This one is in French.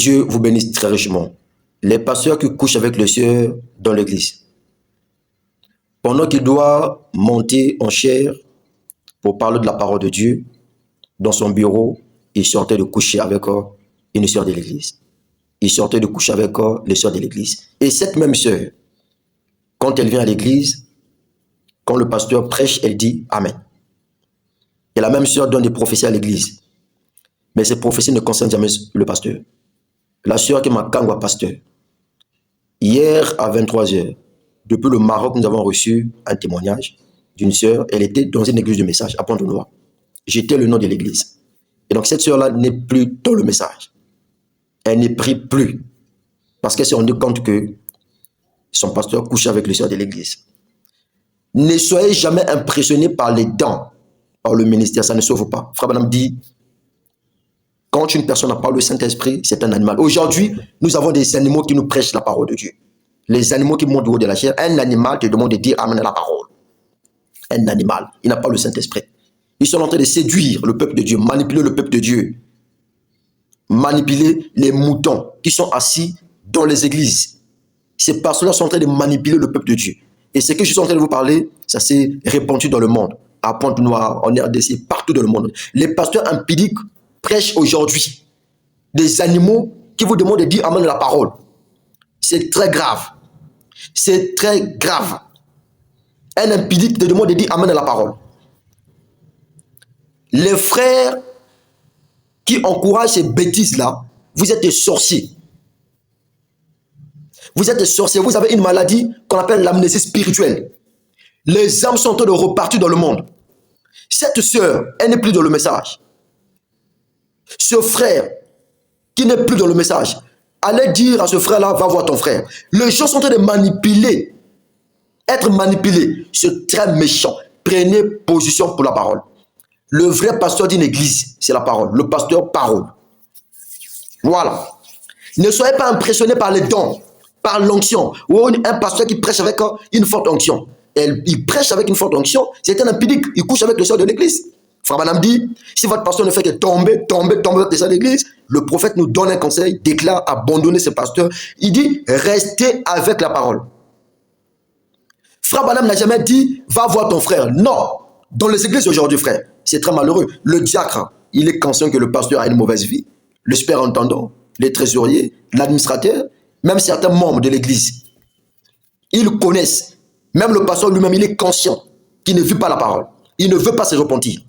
Dieu vous bénisse très richement. Les pasteurs qui couchent avec les sœurs dans l'église, pendant qu'il doit monter en chair pour parler de la parole de Dieu, dans son bureau, il sortait de coucher avec une sœur de l'église. Il sortait de coucher avec les sœurs de l'église. Et cette même sœur, quand elle vient à l'église, quand le pasteur prêche, elle dit Amen. Et la même sœur donne des prophéties à l'église. Mais ces prophéties ne concernent jamais le pasteur. La sœur qui m'a kangwa pasteur. Hier à 23h, depuis le Maroc, nous avons reçu un témoignage d'une sœur. Elle était dans une église de message à Pont-de-Noir. J'étais le nom de l'église. Et donc cette sœur-là n'est plus dans le message. Elle n'est prie plus. Parce qu'elle s'est rendue compte que son pasteur couche avec les sœurs de l'église. Ne soyez jamais impressionnés par les dents, par le ministère, ça ne sauve pas. Frère Branham dit, quand une personne n'a pas le Saint-Esprit, c'est un animal. Aujourd'hui, nous avons des animaux qui nous prêchent la parole de Dieu. Les animaux qui montent du haut de la chair, un animal te demande de dire Amen à la parole. Un animal, il n'a pas le Saint-Esprit. Ils sont en train de séduire le peuple de Dieu, manipuler le peuple de Dieu, manipuler les moutons qui sont assis dans les églises. Ces pasteurs-là sont en train de manipuler le peuple de Dieu. Et ce que je suis en train de vous parler, ça s'est répandu dans le monde, à Pointe-Noire, en RDC, partout dans le monde. Les pasteurs impudiques prêchent aujourd'hui des animaux qui vous demandent de dire Amen à la parole. C'est très grave. C'est très grave. Un impudique te demande de dire Amen à la parole. Les frères qui encouragent ces bêtises-là, vous êtes des sorciers. Vous êtes des sorciers, vous avez une maladie qu'on appelle l'amnésie spirituelle. Les âmes sont en train de repartir dans le monde. Cette sœur, elle n'est plus dans le message. Ce frère qui n'est plus dans le message, allez dire à ce frère-là, va voir ton frère. Les gens sont en train de manipuler. Être manipulé, c'est très méchant. Prenez position pour la parole. Le vrai pasteur d'une église, c'est la parole. Le pasteur parole. Voilà. Ne soyez pas impressionnés par les dons, par l'onction. Ou un pasteur qui prêche avec une forte onction. Il prêche avec une forte onction, c'est un impudique. Il couche avec le sœur de l'église. Frère Branham dit, si votre pasteur ne fait que tomber avec les sœurs de l'église, le prophète nous donne un conseil, déclare abandonner ce pasteur. Il dit, restez avec la parole. Frère Branham n'a jamais dit, va voir ton frère. Non. Dans les églises aujourd'hui, frère, c'est très malheureux. Le diacre, il est conscient que le pasteur a une mauvaise vie. Le superintendant, les trésoriers, l'administrateur, même certains membres de l'église, ils connaissent. Même le pasteur lui-même, il est conscient qu'il ne vit pas la parole. Il ne veut pas se repentir.